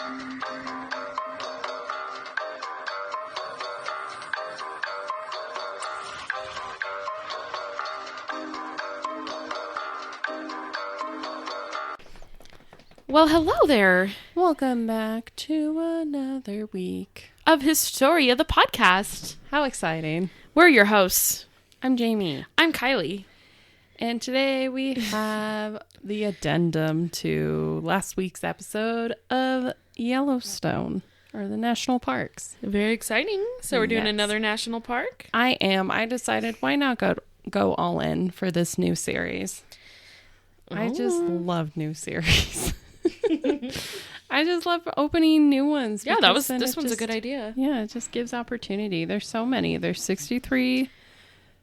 Well, hello there. Welcome back to another week Of Historia, the podcast. How exciting. We're your hosts. I'm Jamie. I'm Kylie. And today we have the addendum to last week's episode of Yellowstone, or the national parks. Very exciting. So we're doing Yes. another national park. I decided why not go all in for this new series. I just love new series. I just love opening new ones. Yeah, because this one's a good idea. Yeah, it just gives opportunity. There's so many. There's 63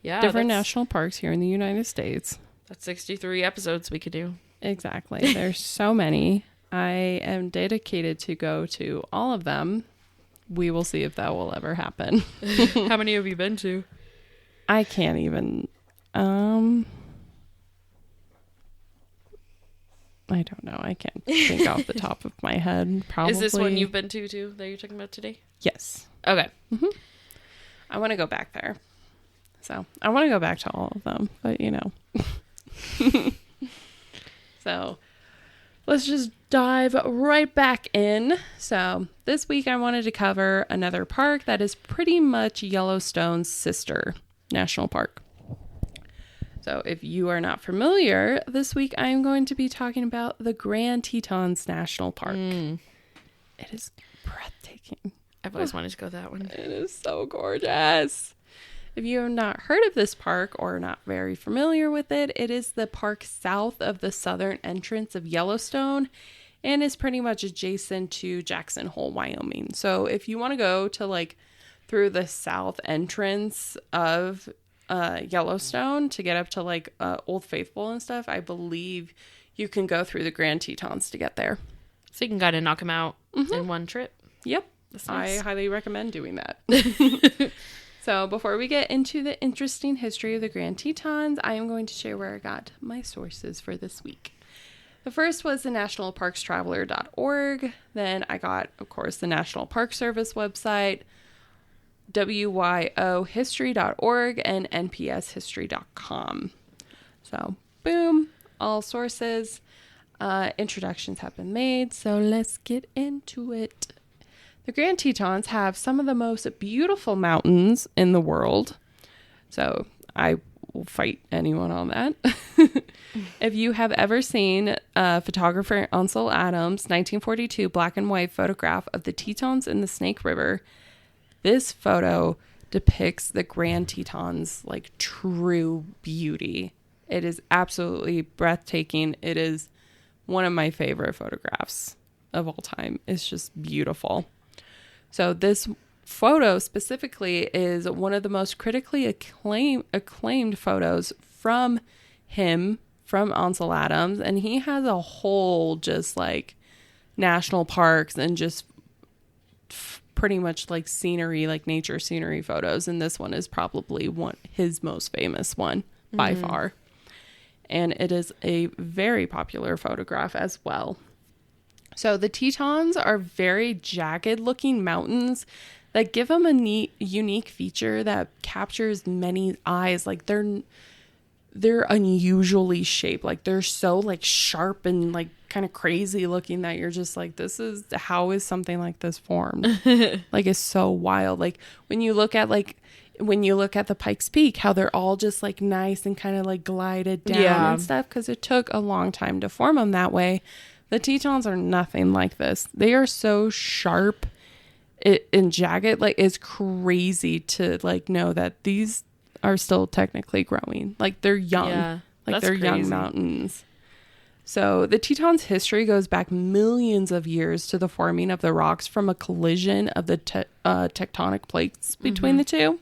Yeah, different national parks here in the United States. That's 63 episodes we could do. Exactly. There's so many. I am dedicated to go to all of them. We will see if that will ever happen. How many have you been to? I can't even. I don't know. I can't think off the top of my head. Probably. Is this one you've been to too that you're talking about today? Yes. Okay. I want to go back there. So I want to go back to all of them, but you know. So let's just dive right back in. So this week I wanted to cover another park that is pretty much Yellowstone's sister national park. So if you are not familiar, this week I am going to be talking about the Grand Tetons National Park. It is breathtaking. I've always wanted to go to that one. It is so gorgeous. If you have not heard of this park or not very familiar with it, it is the park south of the southern entrance of Yellowstone and is pretty much adjacent to Jackson Hole, Wyoming. So if you want to go to through the south entrance of Yellowstone to get up to Old Faithful and stuff, I believe you can go through the Grand Tetons to get there. So you can kind of knock them out in one trip. Yep. That's nice. I highly recommend doing that. So before we get into the interesting history of the Grand Tetons, I am going to share where I got my sources for this week. The first was the nationalparkstraveler.org. Then I got, of course, the National Park Service website, wyohistory.org, and npshistory.com. So, boom, all sources. Introductions have been made, so let's get into it. The Grand Tetons have some of the most beautiful mountains in the world. So I will fight anyone on that. If you have ever seen photographer Ansel Adams' 1942 black and white photograph of the Tetons in the Snake River, this photo depicts the Grand Tetons true beauty. It is absolutely breathtaking. It is one of my favorite photographs of all time. It's just beautiful. So this photo specifically is one of the most critically acclaimed photos from him, from Ansel Adams. And he has a whole just national parks and just pretty much scenery, nature scenery photos. And this one is probably his most famous one by far. And it is a very popular photograph as well. So the Tetons are very jagged looking mountains that give them a neat, unique feature that captures many eyes. They're unusually shaped. They're so sharp and kind of crazy looking that you're just how is something like this formed? It's so wild. When you look at the Pikes Peak, how they're all just nice and kind of glided down and stuff, because it took a long time to form them that way. The Tetons are nothing like this. They are so sharp and jagged. It's crazy to know that these are still technically growing. They're young. Yeah, they're crazy. Young mountains. So the Tetons' history goes back millions of years to the forming of the rocks from a collision of the tectonic plates between the two,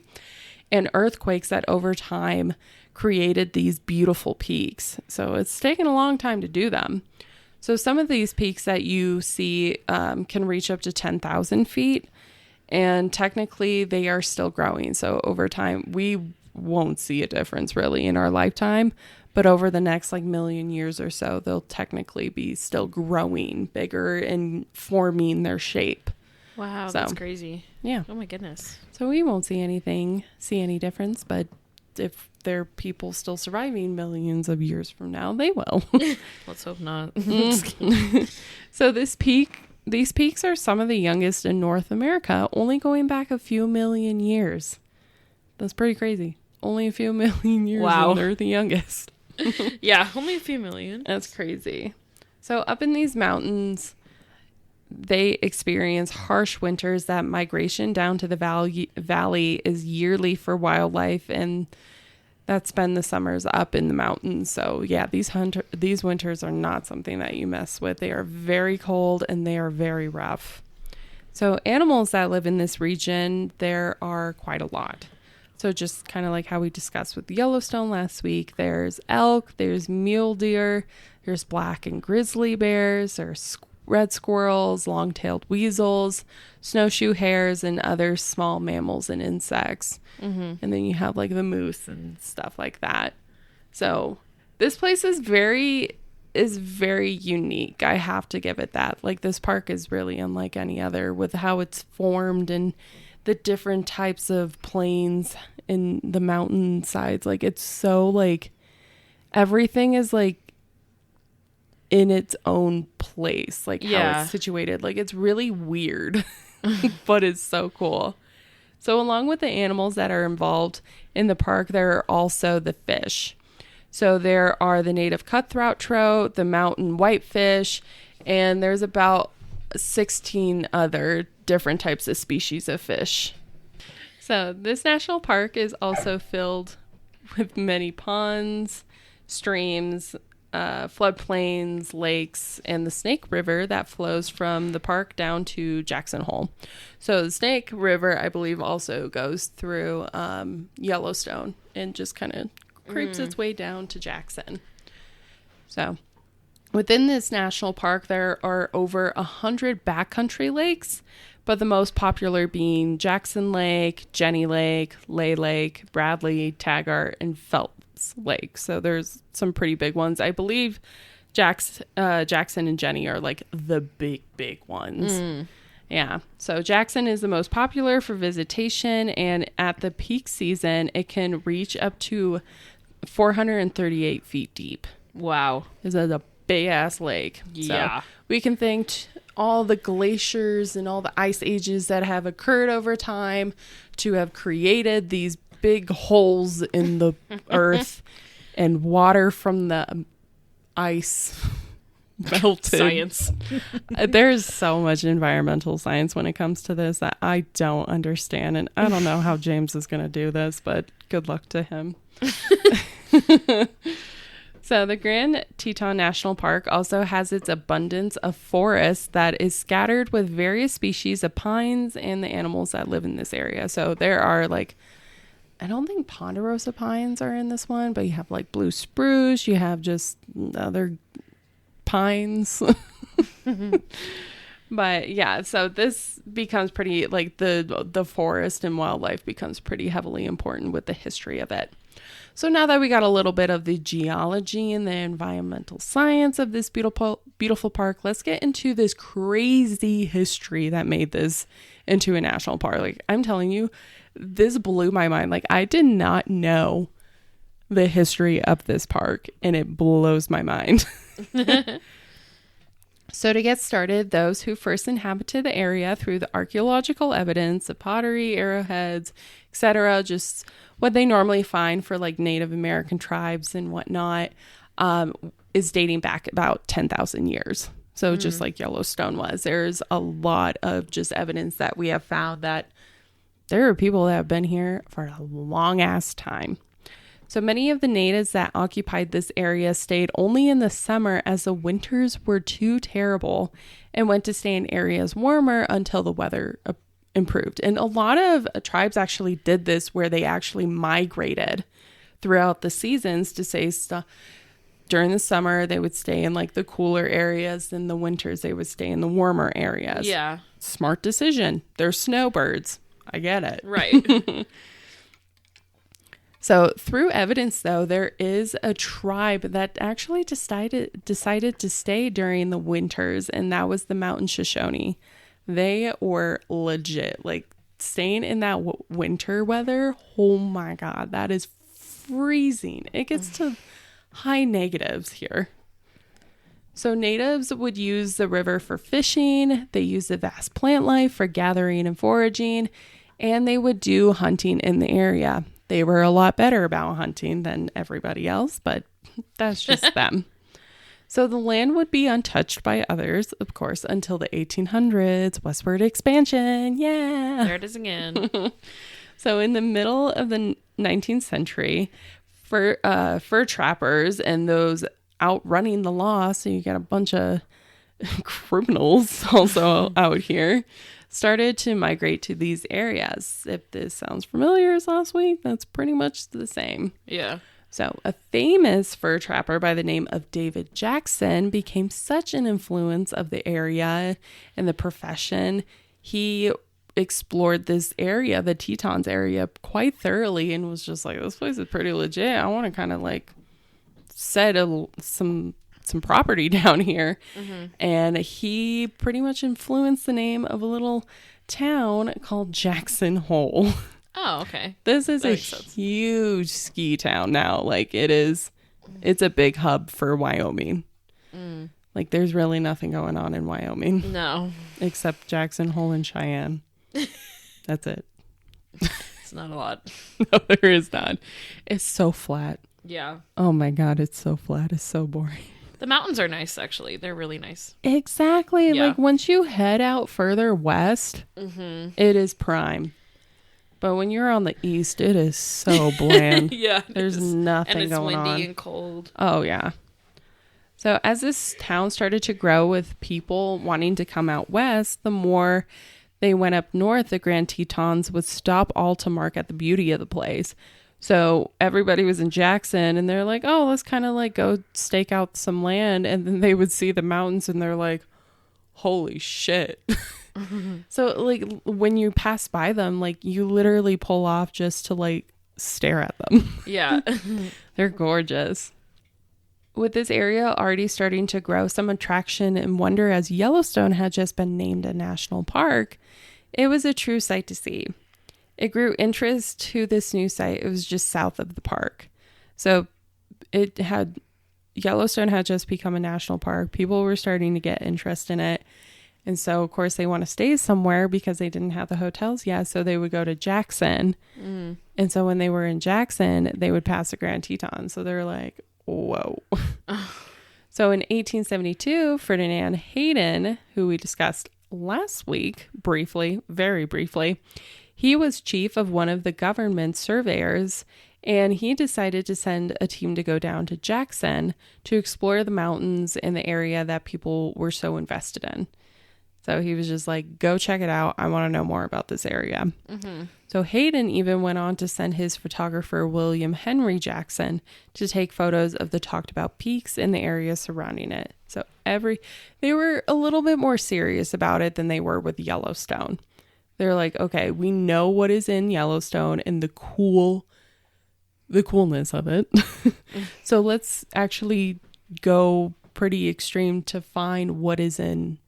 and earthquakes that over time created these beautiful peaks. So it's taken a long time to do them. So some of these peaks that you see can reach up to 10,000 feet, and technically they are still growing. So over time, we won't see a difference really in our lifetime. But over the next like million years or so, they'll technically be still growing bigger and forming their shape. Wow, So, that's crazy. Yeah. Oh my goodness. So we won't see any difference, but if there are people still surviving millions of years from now, they will. Let's hope not. So these peaks are some of the youngest in North America, only going back a few million years. That's pretty crazy. Only a few million years Wow. and they're the youngest. Yeah, only a few million. That's crazy. So up in these mountains, they experience harsh winters. That migration down to the valley is yearly for wildlife, and that spend the summers up in the mountains. So yeah, these winters are not something that you mess with. They are very cold and they are very rough. So animals that live in this region, there are quite a lot. So just kind of like how we discussed with Yellowstone last week, there's elk, there's mule deer, there's black and grizzly bears, there's red squirrels, long-tailed weasels, snowshoe hares, and other small mammals and insects. Mm-hmm. And then you have like the moose and stuff like that. So this place is very unique. I have to give it that. Like this park is really unlike any other with how it's formed and the different types of plains in the mountain sides. Like it's so like everything is like in its own place, like how it's situated. Like it's really weird, but it's so cool. So along with the animals that are involved in the park, there are also the fish. So there are the native cutthroat trout, the mountain whitefish, and there's about 16 other different types of species of fish. So this national park is also filled with many ponds, streams, floodplains, lakes, and the Snake River that flows from the park down to Jackson Hole. So the Snake River, I believe, also goes through Yellowstone and just kind of creeps its way down to Jackson. So within this national park, there are over 100 backcountry lakes, but the most popular being Jackson Lake, Jenny Lake, Lay Lake, Bradley, Taggart, and Phelps Lake. So there's some pretty big ones. I believe Jackson and Jenny are like the big ones. Yeah. So Jackson is the most popular for visitation, and at the peak season, it can reach up to 438 feet deep. Wow. This is a big ass lake. Yeah. So we can thank all the glaciers and all the ice ages that have occurred over time to have created these big holes in the earth and water from the ice melted. Science. There's so much environmental science when it comes to this that I don't understand, and I don't know how James is going to do this, but good luck to him. So the Grand Teton National Park also has its abundance of forest that is scattered with various species of pines and the animals that live in this area. So there are like, I don't think ponderosa pines are in this one, but you have like blue spruce, you have just other pines. But yeah, so this becomes pretty like the forest and wildlife becomes pretty heavily important with the history of it. So now that we got a little bit of the geology and the environmental science of this beautiful park, let's get into this crazy history that made this into a national park. Like I'm telling you, this blew my mind. Like I did not know the history of this park, and it blows my mind. So to get started, those who first inhabited the area through the archaeological evidence of pottery, arrowheads, etc., just what they normally find for like Native American tribes and whatnot, is dating back about 10,000 years. So just like Yellowstone was, there's a lot of just evidence that we have found that there are people that have been here for a long ass time. So many of the natives that occupied this area stayed only in the summer as the winters were too terrible and went to stay in areas warmer until the weather improved. And a lot of tribes actually did this where they actually migrated throughout the seasons to stay during the summer. They would stay in like the cooler areas. In the winters, they would stay in the warmer areas. Yeah. Smart decision. They're snowbirds. I get it. Right. So through evidence, though, there is a tribe that actually decided to stay during the winters, and that was the Mountain Shoshone. They were legit, like staying in that winter weather. Oh my God, that is freezing. It gets to high negatives here. So natives would use the river for fishing. They used the vast plant life for gathering and foraging, and they would do hunting in the area. They were a lot better about hunting than everybody else, but that's just them. So the land would be untouched by others, of course, until the 1800s, westward expansion. Yeah. There it is again. So in the middle of the 19th century, fur trappers and those outrunning the law, so you got a bunch of criminals also out here, started to migrate to these areas. If this sounds familiar as last week, that's pretty much the same. Yeah. So a famous fur trapper by the name of David Jackson became such an influence of the area and the profession. He explored this area, the Tetons area, quite thoroughly and was just like, this place is pretty legit. I want to kind of like set some property down here. Mm-hmm. And he pretty much influenced the name of a little town called Jackson Hole. Oh, okay. This is a huge ski town now. Like it's a big hub for Wyoming. Mm. Like there's really nothing going on in Wyoming. No. Except Jackson Hole and Cheyenne. That's it. It's not a lot. No, there is not. It's so flat. Yeah. Oh my God, it's so flat. It's so boring. The mountains are nice, actually. They're really nice. Exactly. Yeah. Like once you head out further west, it is prime. But when you're on the east, it is so bland. Yeah. There's nothing going on. And it's windy and cold. Oh, yeah. So as this town started to grow with people wanting to come out west, the more they went up north, the Grand Tetons would stop all to mark at the beauty of the place. So everybody was in Jackson and they're like, oh, let's kind of like go stake out some land. And then they would see the mountains and they're like, holy shit. So like when you pass by them, like you literally pull off just to like stare at them. Yeah. They're gorgeous. With this area already starting to grow some attraction and wonder as Yellowstone had just been named a national park, it was a true sight to see. It grew interest to this new site. It was just south of the park. So Yellowstone had just become a national park. People were starting to get interest in it. And so, of course, they want to stay somewhere because they didn't have the hotels yet. So they would go to Jackson. Mm. And so when they were in Jackson, they would pass the Grand Tetons. So they're like, whoa. So in 1872, Ferdinand Hayden, who we discussed last week, briefly, very briefly, he was chief of one of the government surveyors, and he decided to send a team to go down to Jackson to explore the mountains in the area that people were so invested in. So he was just like, go check it out. I want to know more about this area. Mm-hmm. So Hayden even went on to send his photographer, William Henry Jackson, to take photos of the talked about peaks in the area surrounding it. So they were a little bit more serious about it than they were with Yellowstone. They're like, okay, we know what is in Yellowstone and the coolness of it. So let's actually go pretty extreme to find what is in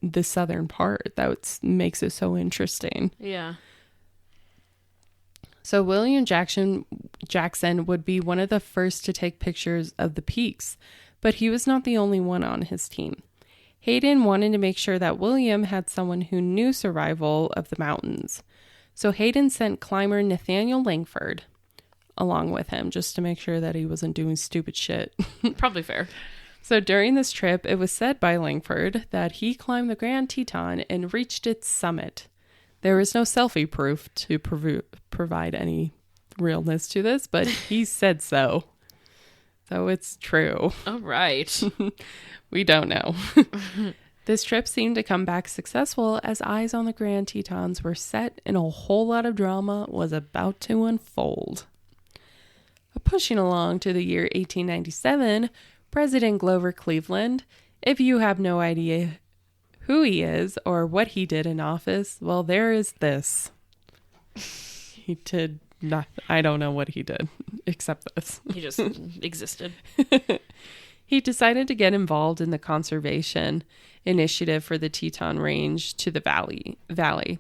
the southern part. That makes it so interesting. Yeah. So William Jackson would be one of the first to take pictures of the peaks, but he was not the only one on his team. Hayden wanted to make sure that William had someone who knew survival of the mountains. So Hayden sent climber Nathaniel Langford along with him just to make sure that he wasn't doing stupid shit. Probably fair. So during this trip, it was said by Langford that he climbed the Grand Teton and reached its summit. There was no selfie proof to provide any realness to this, but he said so. So it's true. All right. We don't know. This trip seemed to come back successful as eyes on the Grand Tetons were set and a whole lot of drama was about to unfold. Pushing along to the year 1897, President Grover Cleveland, if you have no idea who he is or what he did in office, well, there is this. He did I don't know what he did except this. He just existed. He decided to get involved in the conservation initiative for the Teton Range to the valley.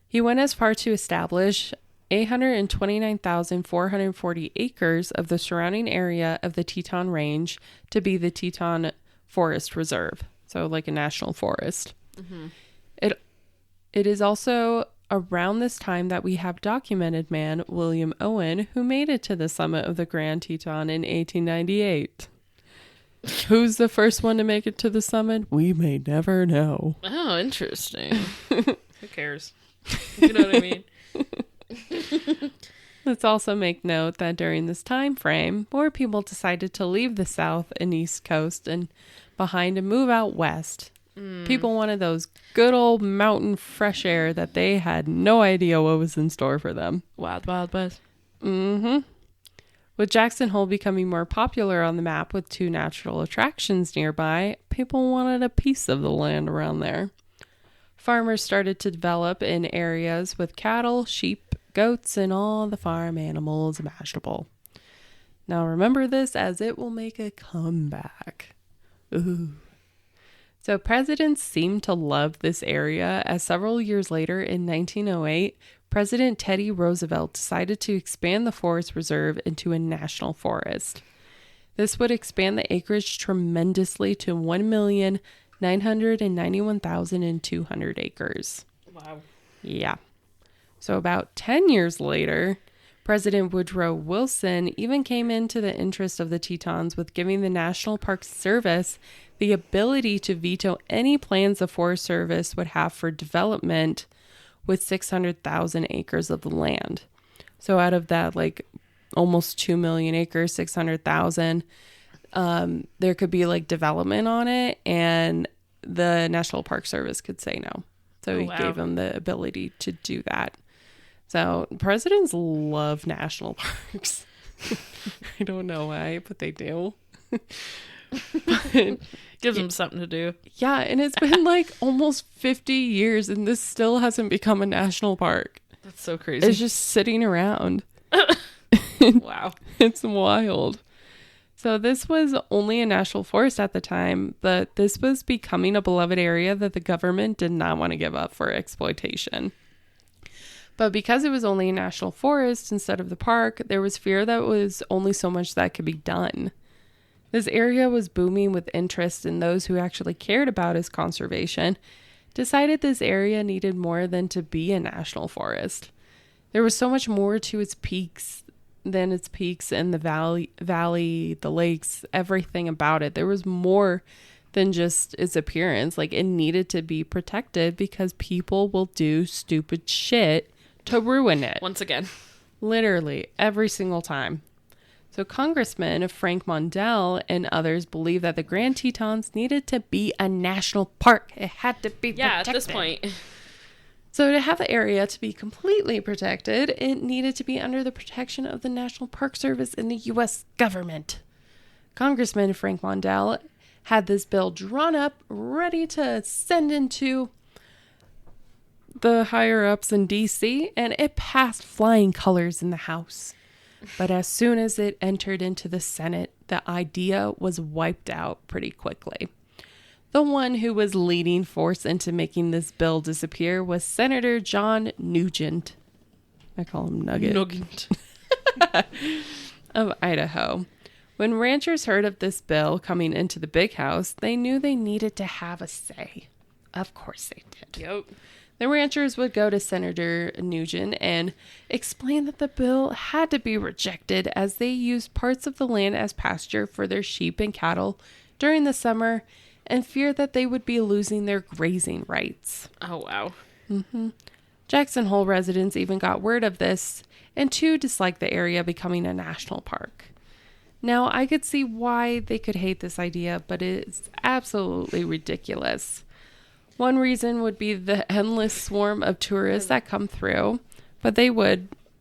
He went as far to establish 829,440 acres of the surrounding area of the Teton Range to be the Teton Forest Reserve, so like a national forest. Mm-hmm. It is also around this time that we have documented man William Owen, who made it to the summit of the Grand Teton in 1898. Who's the first one to make it to the summit? We may never know. Oh, interesting. Who cares? You know what I mean? Let's also make note that during this time frame, more people decided to leave the South and East Coast and behind and move out west. People wanted those good old mountain fresh air that they had no idea what was in store for them. Wild, wild west. Mm-hmm. With Jackson Hole becoming more popular on the map with 2 natural attractions nearby, people wanted a piece of the land around there. Farmers started to develop in areas with cattle, sheep, goats, and all the farm animals imaginable. Now remember this, as it will make a comeback. Ooh. So presidents seemed to love this area, as several years later in 1908, President Teddy Roosevelt decided to expand the forest reserve into a national forest. This would expand the acreage tremendously to 1,991,200 acres. Wow. Yeah. So about 10 years later, President Woodrow Wilson even came into the interest of the Tetons with giving the National Park Service the ability to veto any plans the Forest Service would have for development with 600,000 acres of the land. So out of that, like almost 2 million acres, 600,000, there could be like development on it, and the National Park Service could say no. So he gave them the ability to do that. So presidents love national parks. I don't know why, but they do. But gives them something to do. Yeah, and it's been like almost 50 years and this still hasn't become a national park. That's so crazy. It's just sitting around. Wow. It's wild. So this was only a national forest at the time, but this was becoming a beloved area that the government did not want to give up for exploitation. But because it was only a national forest instead of the park, there was fear that was only so much that could be done. This area was booming with interest, and those who actually cared about its conservation decided this area needed more than to be a national forest. There was so much more to its peaks than its peaks and the valley, the lakes, everything about it. There was more than just its appearance. Like, it needed to be protected because people will do stupid shit to ruin it. Once again. Literally, every single time. So Congressman Frank Mondale and others believe that the Grand Tetons needed to be a national park. It had to be protected. At this point. So to have the area to be completely protected, it needed to be under the protection of the National Park Service and the U.S. government. Congressman Frank Mondale had this bill drawn up, ready to send into the higher-ups in D.C., and it passed flying colors in the House. But as soon as it entered into the Senate, the idea was wiped out pretty quickly. The one who was leading force into making this bill disappear was Senator John Nugent. I call him Nugget. Of Idaho. When ranchers heard of this bill coming into the big house, they knew they needed to have a say. Of course they did. Yep. The ranchers would go to Senator Nugent and explain that the bill had to be rejected as they used parts of the land as pasture for their sheep and cattle during the summer and feared that they would be losing their grazing rights. Oh, wow. Mm-hmm. Jackson Hole residents even got word of this and too disliked the area becoming a national park. Now, I could see why they could hate this idea, but it's absolutely ridiculous. One reason would be the endless swarm of tourists that come through, but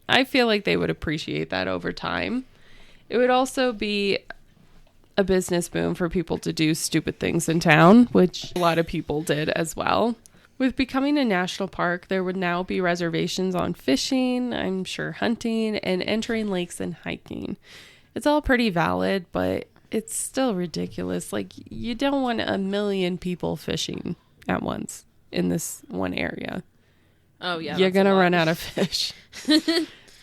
I feel like they would appreciate that over time. It would also be a business boom for people to do stupid things in town, which a lot of people did as well. With becoming a national park, there would now be reservations on fishing, I'm sure hunting, and entering lakes and hiking. It's all pretty valid, but it's still ridiculous. Like, you don't want 1 million people fishing at once in this one area. Oh, yeah. You're going to run out of fish.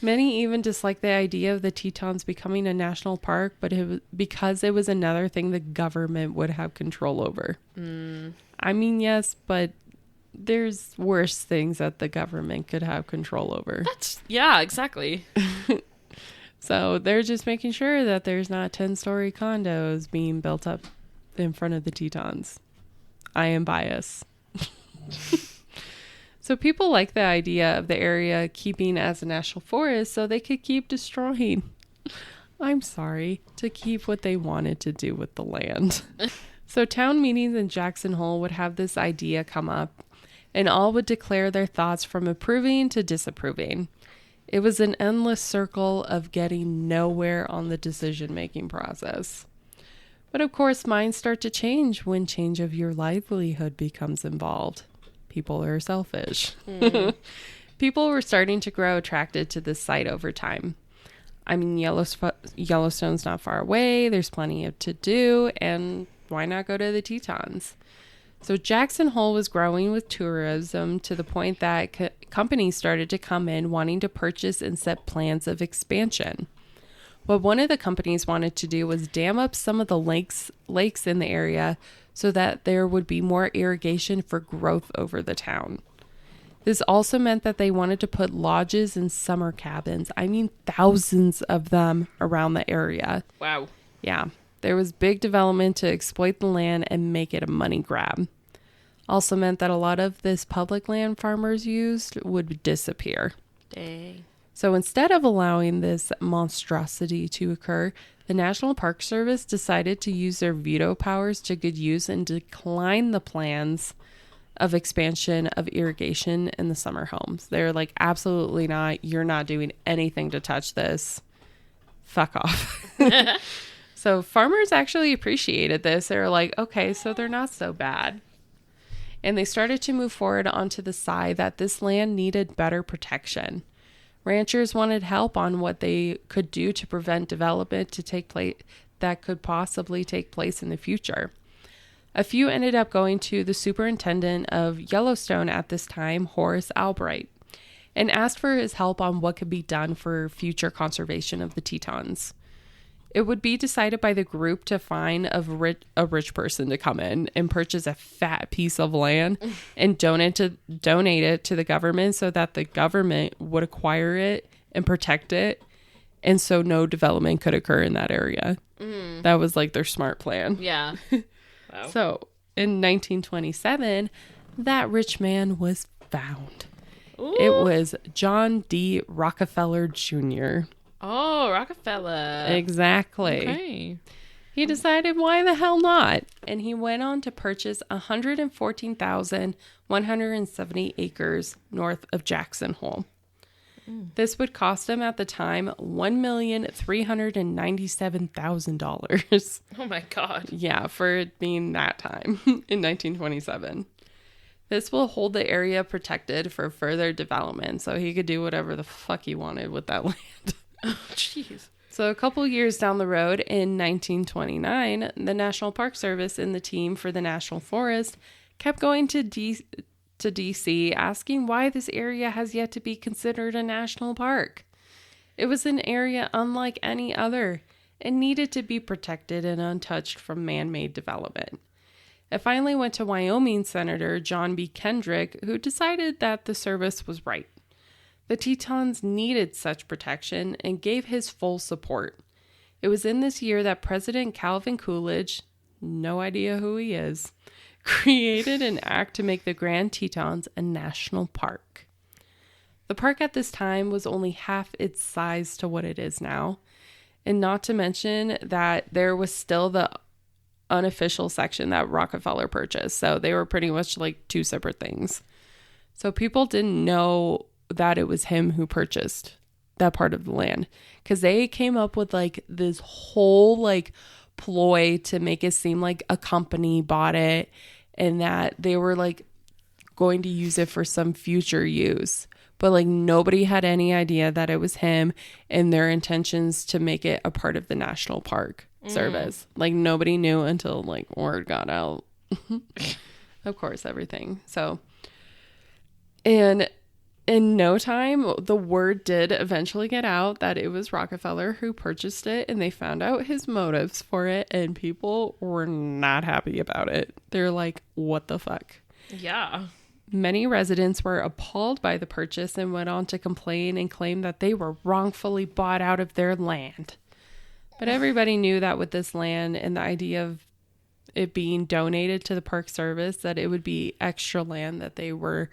Many even dislike the idea of the Tetons becoming a national park, but because it was another thing the government would have control over. I mean, yes, but there's worse things that the government could have control over. Yeah, exactly. So they're just making sure that there's not 10-story condos being built up in front of the Tetons. I am biased. So people like the idea of the area keeping as a national forest so they could keep destroying. I'm sorry, to keep what they wanted to do with the land. So town meetings in Jackson Hole would have this idea come up, and all would declare their thoughts from approving to disapproving. It was an endless circle of getting nowhere on the decision-making process. But of course, minds start to change when change of your livelihood becomes involved. People are selfish. People were starting to grow attracted to this site over time. I mean, Yellowstone's not far away. There's plenty to do. And why not go to the Tetons? So Jackson Hole was growing with tourism to the point that companies started to come in wanting to purchase and set plans of expansion. What one of the companies wanted to do was dam up some of the lakes in the area so that there would be more irrigation for growth over the town. This also meant that they wanted to put lodges and summer cabins. I mean, thousands of them around the area. Wow. Yeah. There was big development to exploit the land and make it a money grab. Also meant that a lot of this public land farmers used would disappear. Dang. So instead of allowing this monstrosity to occur, the National Park Service decided to use their veto powers to good use and decline the plans of expansion of irrigation in the summer homes. They're like, absolutely not. You're not doing anything to touch this. Fuck off. So farmers actually appreciated this. They were like, okay, so they're not so bad. And they started to move forward onto the side that this land needed better protection. Ranchers wanted help on what they could do to prevent development to take place that could possibly take place in the future. A few ended up going to the superintendent of Yellowstone at this time, Horace Albright, and asked for his help on what could be done for future conservation of the Tetons. It would be decided by the group to find a rich person to come in and purchase a fat piece of land and donate it to the government so that the government would acquire it and protect it, and so no development could occur in that area. That was like their smart plan. Yeah. Wow. So in 1927, that rich man was found. Ooh. It was John D. Rockefeller Jr. Oh, Rockefeller. Exactly. Okay. He decided, why the hell not? And he went on to purchase 114,170 acres north of Jackson Hole. This would cost him at the time $1,397,000. Oh my God. Yeah, for it being that time in 1927. This will hold the area protected for further development, so he could do whatever the fuck he wanted with that land. Oh, jeez. So a couple years down the road, in 1929, the National Park Service and the team for the National Forest kept going to D.C. asking why this area has yet to be considered a national park. It was an area unlike any other and needed to be protected and untouched from man-made development. It finally went to Wyoming Senator John B. Kendrick, who decided that the service was right. The Tetons needed such protection and gave his full support. It was in this year that President Calvin Coolidge, no idea who he is, created an act to make the Grand Tetons a national park. The park at this time was only half its size to what it is now, and not to mention that there was still the unofficial section that Rockefeller purchased, so they were pretty much like two separate things. So people didn't know that it was him who purchased that part of the land, because they came up with like this whole like ploy to make it seem like a company bought it and that they were like going to use it for some future use. But like nobody had any idea that it was him and their intentions to make it a part of the National Park Service. Like nobody knew until like word got out. Of course, everything. So, and in no time, the word did eventually get out that it was Rockefeller who purchased it, and they found out his motives for it, and people were not happy about it. They're like, what the fuck? Yeah. Many residents were appalled by the purchase and went on to complain and claim that they were wrongfully bought out of their land. But everybody knew that with this land and the idea of it being donated to the Park Service, that it would be extra land that they were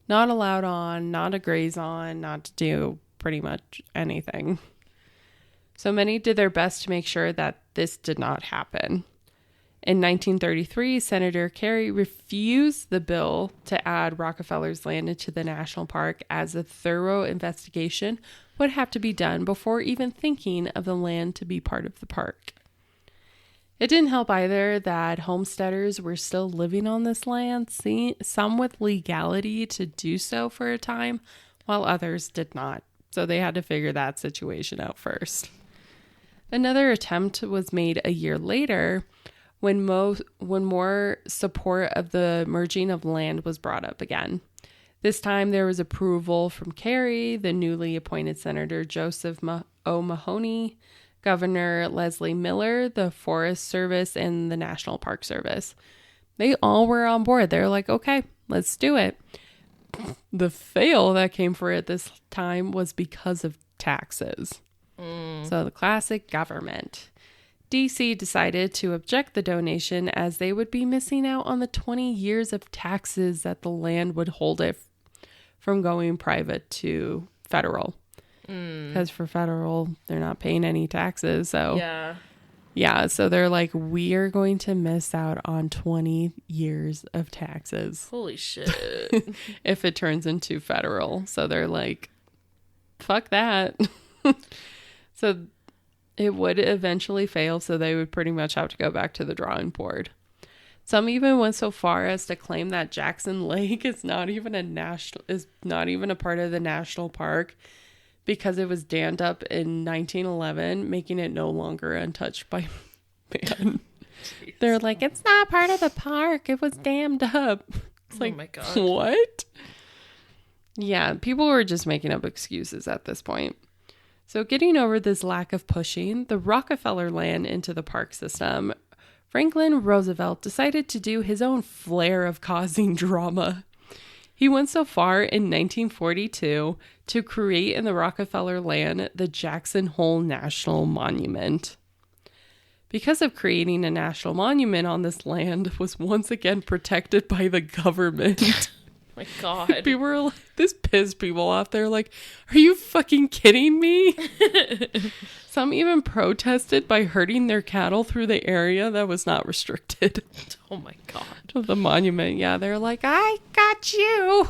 not allowed on, not to graze on, not to do pretty much anything. So many did their best to make sure that this did not happen. In 1933, Senator Carey refused the bill to add Rockefeller's land into the national park, as a thorough investigation would have to be done before even thinking of the land to be part of the park. It didn't help either that homesteaders were still living on this land, some with legality to do so for a time, while others did not. So they had to figure that situation out first. Another attempt was made a year later, when more support of the merging of land was brought up again. This time there was approval from Carey, the newly appointed Senator Joseph O'Mahony, Governor Leslie Miller, the Forest Service, and the National Park Service. They all were on board. They're like, okay, let's do it. The fail that came for it this time was because of taxes. So the classic government. DC decided to object the donation, as they would be missing out on the 20 years of taxes that the land would hold it from going private to federal. Because for federal, they're not paying any taxes. So yeah, so they're like, we are going to miss out on 20 years of taxes. Holy shit. If it turns into federal. So they're like, fuck that. So it would eventually fail, so they would pretty much have to go back to the drawing board. Some even went so far as to claim that Jackson Lake is not even a part of the national park, because it was dammed up in 1911, making it no longer untouched by man. They're like, it's not part of the park. It was dammed up. It's like, oh my God. What? Yeah, people were just making up excuses at this point. So getting over this lack of pushing the Rockefeller land into the park system, Franklin Roosevelt decided to do his own flair of causing drama. He went so far in 1942 to create in the Rockefeller land the Jackson Hole National Monument. Because of creating a national monument on this land was once again protected by the government. My God. People were like, this pissed people off. They're like, are you fucking kidding me? Some even protested by herding their cattle through the area that was not restricted. Oh my God. Of the monument. Yeah, they're like, I got you.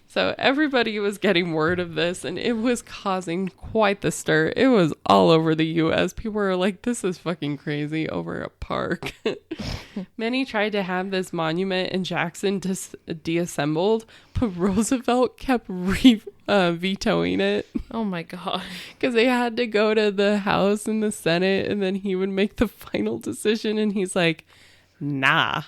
So everybody was getting word of this, and it was causing quite the stir. It was all over the U.S. People were like, this is fucking crazy over a park. Many tried to have this monument in Jackson deassembled, but Roosevelt kept vetoing it. Oh my God. Because they had to go to the House and the Senate, and then he would make the final decision, and he's like, nah.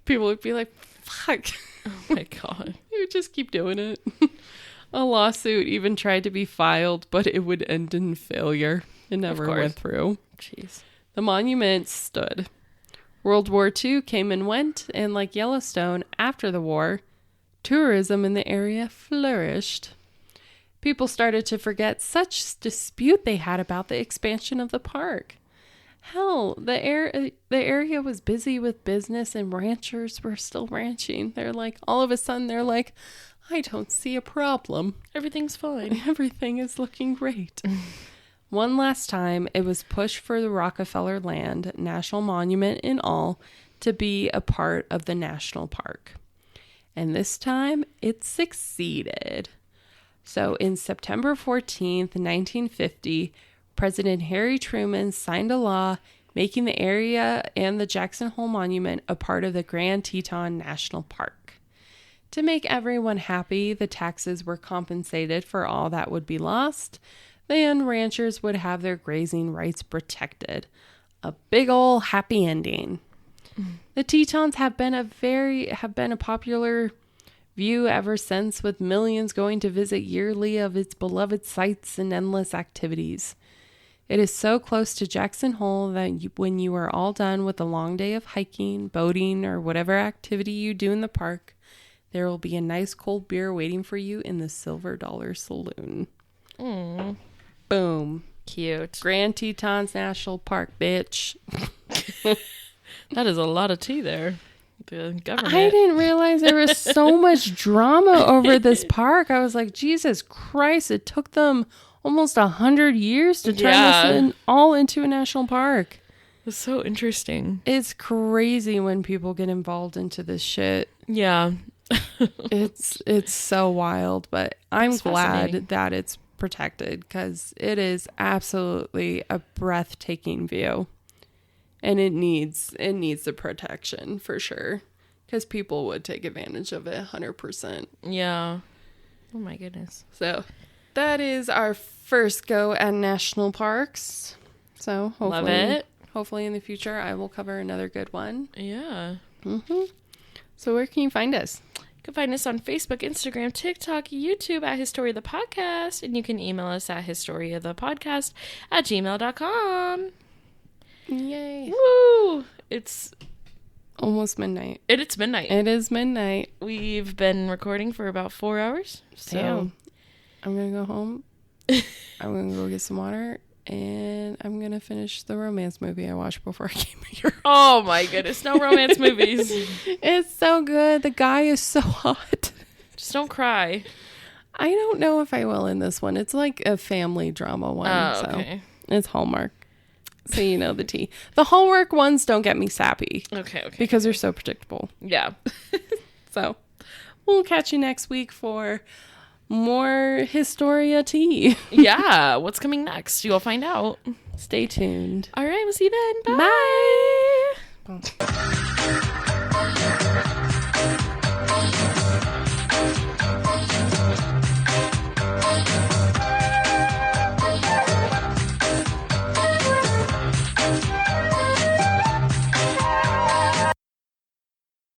People would be like, fuck. Oh my God. He would just keep doing it. A lawsuit even tried to be filed, but it would end in failure. It never went through. Jeez. The monument stood. World War II came and went, and like Yellowstone, after the war, tourism in the area flourished. People started to forget such dispute they had about the expansion of the park. Hell, the area was busy with business, and ranchers were still ranching. They're like, all of a sudden, they're like, I don't see a problem. Everything's fine. Everything is looking great. One last time, it was pushed for the Rockefeller Land National Monument in all to be a part of the national park. And this time, it succeeded. So in September 14th, 1950, President Harry Truman signed a law making the area and the Jackson Hole Monument a part of the Grand Teton National Park. To make everyone happy, the taxes were compensated for all that would be lost. Then ranchers would have their grazing rights protected. A big ol' happy ending. The Tetons have been a popular view ever since, with millions going to visit yearly of its beloved sights and endless activities. It is so close to Jackson Hole that when you are all done with a long day of hiking, boating, or whatever activity you do in the park, there will be a nice cold beer waiting for you in the Silver Dollar Saloon. Boom. Cute. Grand Tetons National Park, bitch. That is a lot of tea there. The government. I didn't realize there was so much drama over this park. I was like, Jesus Christ, it took them almost 100 years to turn this all into a national park. It's so interesting. It's crazy when people get involved into this shit. Yeah. It's so wild, but I'm It's glad that it's protected because it is absolutely a breathtaking view. And it needs the protection for sure, because people would take advantage of it 100%. Yeah. Oh my goodness. So that is our first go at national parks. So hopefully in the future I will cover another good one. Yeah. So where can you find us? You can find us on Facebook, Instagram, TikTok, YouTube at Historia the Podcast, and you can email us at historiathepodcast@gmail.com. Yay. Woo! It's almost midnight. It's midnight. It is midnight. We've been recording for about 4 hours. So Damn. I'm going to go home. I'm going to go get some water. And I'm going to finish the romance movie I watched before I came here. Oh my goodness. No romance movies. It's so good. The guy is so hot. Just don't cry. I don't know if I will in this one. It's like a family drama one. Oh, okay. So it's Hallmark. So you know the tea. The Hallmark ones don't get me sappy. Okay. Because they're so predictable. Yeah. So we'll catch you next week for more Historia tea. Yeah. What's coming next? You'll find out. Stay tuned. All right. We'll see you then. Bye. Bye.